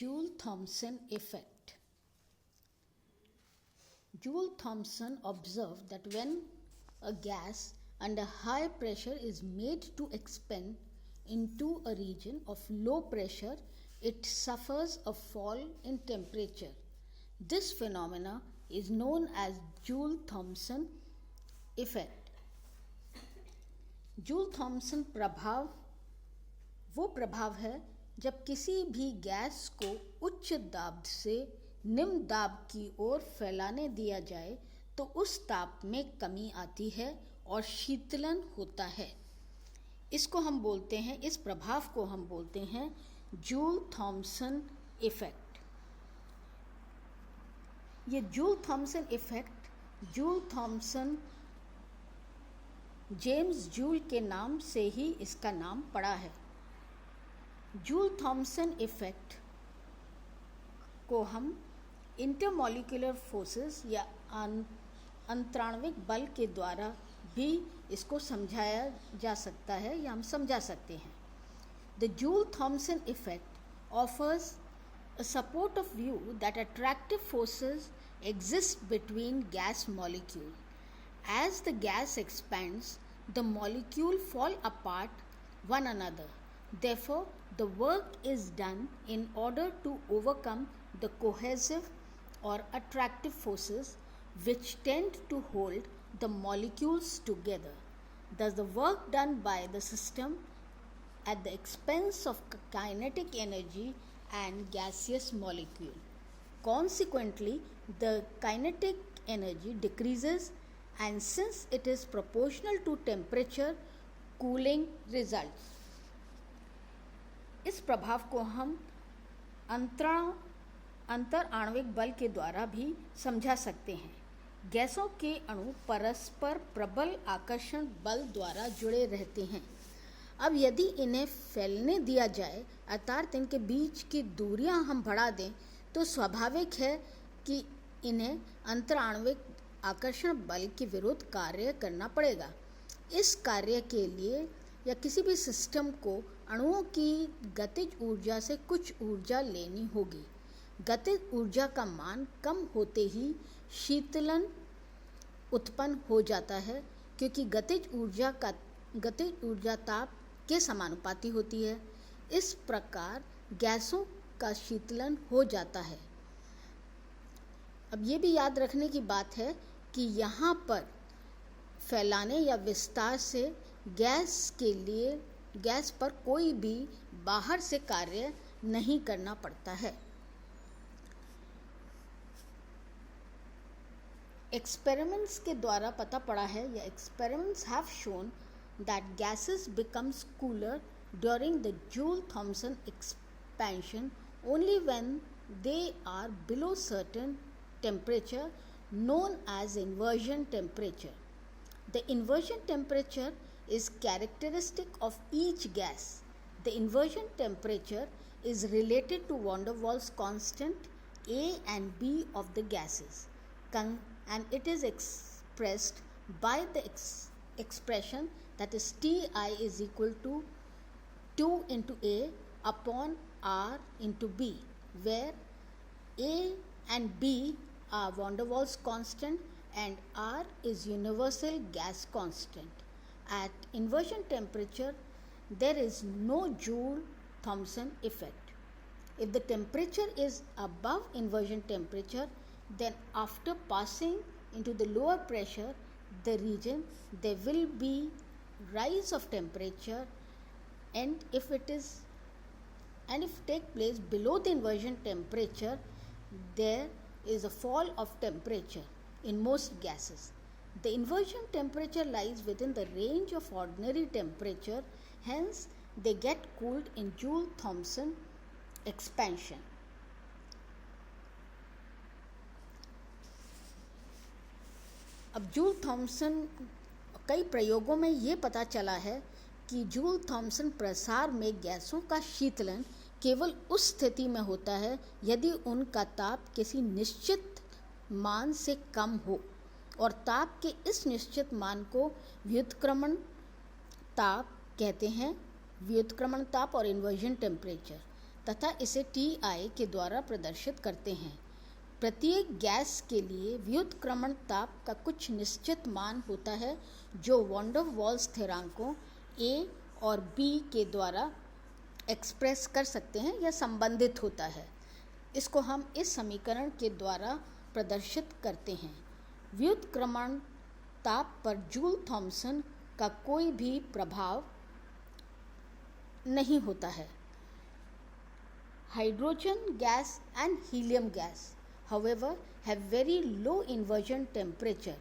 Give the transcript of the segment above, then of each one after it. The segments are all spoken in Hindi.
Joule-Thomson effect. Joule-Thomson observed that when a gas under high pressure is made to expand into a region of low pressure, it suffers a fall in temperature. This phenomena is known as Joule-Thomson effect. Joule-Thomson प्रभाव वो प्रभाव है जब किसी भी गैस को उच्च दाब से निम्न दाब की ओर फैलाने दिया जाए तो उस ताप में कमी आती है और शीतलन होता है। इसको हम बोलते हैं, इस प्रभाव को हम बोलते हैं जूल-थॉमसन इफेक्ट। ये joule-Thompson effect joule-Thompson James joule के नाम से ही इसका नाम पड़ा है। जूल-थॉमसन इफेक्ट को हम इंटरमॉलिक्यूलर फोर्सेस या अंतराण्विक बल के द्वारा भी इसको समझाया जा सकता है या हम समझा सकते हैं। The joule-Thompson effect offers a supportive view that attractive forces exist between gas molecule. As the gas expands, the molecule fall apart one another. Therefore, the work is done in order to overcome the cohesive or attractive forces which tend to hold the molecules together. Thus, the work done by the system at the expense of kinetic energy and gaseous molecule. Consequently, the kinetic energy decreases, and since it is proportional to temperature, cooling results. इस प्रभाव को हम अंतर आणविक बल के द्वारा भी समझा सकते हैं। गैसों के अणु परस्पर प्रबल आकर्षण बल द्वारा जुड़े रहते हैं। अब यदि इन्हें फैलने दिया जाए अर्थात इनके बीच की दूरियां हम बढ़ा दें तो स्वाभाविक है कि इन्हें अंतराण्विक आकर्षण बल के विरुद्ध कार्य करना पड़ेगा। इस कार्य के लिए या किसी भी सिस्टम को अणुओं की गतिज ऊर्जा से कुछ ऊर्जा लेनी होगी। गतिज ऊर्जा का मान कम होते ही शीतलन उत्पन्न हो जाता है, क्योंकि गतिज ऊर्जा ताप के समानुपाती होती है। इस प्रकार गैसों का शीतलन हो जाता है। अब ये भी याद रखने की बात है कि यहाँ पर फैलाने या विस्तार से गैस पर कोई भी बाहर से कार्य नहीं करना पड़ता है। एक्सपेरिमेंट्स के द्वारा पता पड़ा है या experiments have shown that gases becomes cooler during the Joule-Thomson expansion only when they are below certain temperature known as inversion temperature. The inversion temperature is characteristic of each gas. The inversion temperature is related to van der Waals constant A and B of the gases, and it is expressed by the expression that is Ti is equal to 2 into A upon R into B, where A and B are van der Waals constant and R is universal gas constant. At inversion temperature, there is no Joule-Thomson effect. If the temperature is above inversion temperature, then after passing into the lower pressure region, there will be rise of temperature, and if take place below the inversion temperature, there is a fall of temperature in most gases. The inversion temperature lies within the range of ordinary temperature, hence they get cooled in Joule-Thomson expansion. अब जूल-थॉमसन कई प्रयोगों में ये पता चला है कि जूल-थॉमसन प्रसार में गैसों का शीतलन केवल उस स्थिति में होता है यदि उनका ताप किसी निश्चित मान से कम हो, और ताप के इस निश्चित मान को व्युत्क्रमण ताप कहते हैं, व्युत्क्रमण ताप और इन्वर्जन टेम्परेचर, तथा इसे TI के द्वारा प्रदर्शित करते हैं। प्रत्येक गैस के लिए व्युत्क्रमण ताप का कुछ निश्चित मान होता है जो वॉन डर वाल्स स्थिरांकों A और B के द्वारा एक्सप्रेस कर सकते हैं या संबंधित होता है। इसको हम इस समीकरण के द्वारा प्रदर्शित करते हैं। व्युत्क्रमण ताप पर जूल थॉमसन का कोई भी प्रभाव नहीं होता है। Hydrogen gas and helium gas however have very low inversion temperature.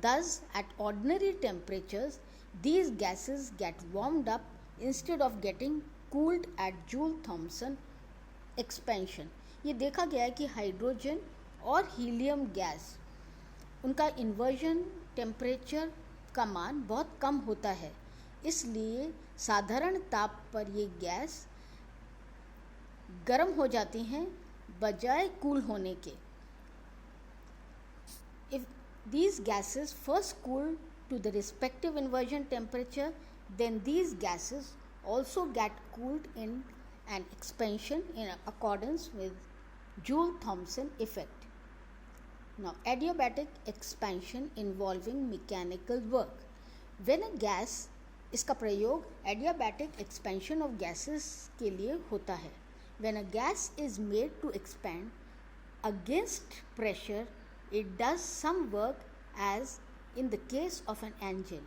Thus at ordinary temperatures these gases get warmed up instead of getting cooled at Joule-Thomson expansion. ये देखा गया है कि हाइड्रोजन और हीलियम गैस उनका इन्वर्जन टेम्परेचर का मान बहुत कम होता है, इसलिए साधारण ताप पर ये गैस गर्म हो जाती हैं बजाय कूल होने के। If these gases first cool to the respective inversion temperature, then these gases also get cooled in an expansion in accordance with Joule-Thomson effect. Now, adiabatic expansion involving mechanical work. When a gas, इसका प्रयोग adiabatic expansion of gases के लिए होता है। When a gas is made to expand against pressure, it does some work as in the case of an engine.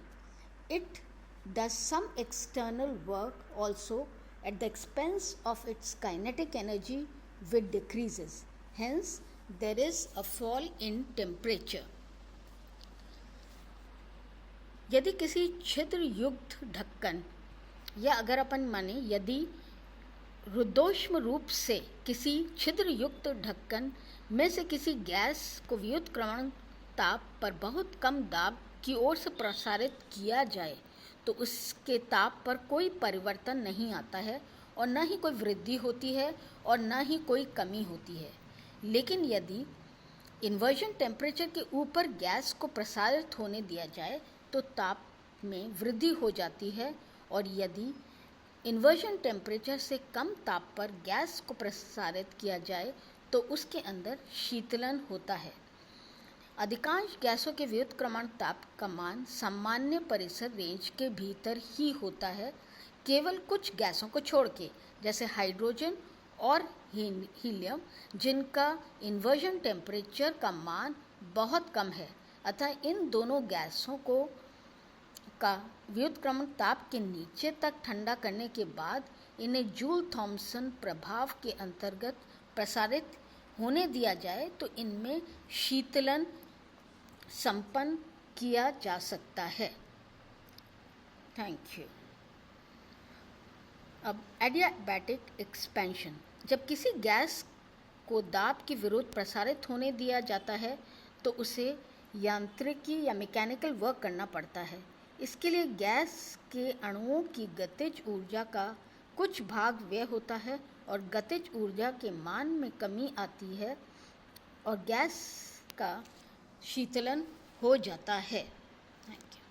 It does some external work also at the expense of its kinetic energy which decreases. Hence, there is a fall in temperature. यदि किसी छिद्र युक्त ढक्कन या अगर अपन माने यदि रुद्धोष्म रूप से किसी छिद्र युक्त ढक्कन में से किसी गैस को व्युत्क्रमण ताप पर बहुत कम दाब की ओर से प्रसारित किया जाए तो उसके ताप पर कोई परिवर्तन नहीं आता है और न ही कोई वृद्धि होती है और न ही कोई कमी होती है। लेकिन यदि इन्वर्जन टेम्परेचर के ऊपर गैस को प्रसारित होने दिया जाए तो ताप में वृद्धि हो जाती है और यदि इन्वर्जन टेम्परेचर से कम ताप पर गैस को प्रसारित किया जाए तो उसके अंदर शीतलन होता है। अधिकांश गैसों के व्युत्क्रमण ताप का मान सामान्य परिसर रेंज के भीतर ही होता है, केवल कुछ गैसों को छोड़ के, जैसे हाइड्रोजन और हीलियम जिनका इन्वर्जन टेम्परेचर का मान बहुत कम है। अतः इन दोनों गैसों को का व्युत्क्रमण ताप के नीचे तक ठंडा करने के बाद इन्हें जूल थॉमसन प्रभाव के अंतर्गत प्रसारित होने दिया जाए तो इनमें शीतलन संपन्न किया जा सकता है। Thank you. अब एडियाबैटिक एक्सपेंशन, जब किसी गैस को दाब के विरुद्ध प्रसारित होने दिया जाता है तो उसे यांत्रिकी या मैकेनिकल वर्क करना पड़ता है। इसके लिए गैस के अणुओं की गतिज ऊर्जा का कुछ भाग व्यय होता है और गतिज ऊर्जा के मान में कमी आती है और गैस का शीतलन हो जाता है। Thank you.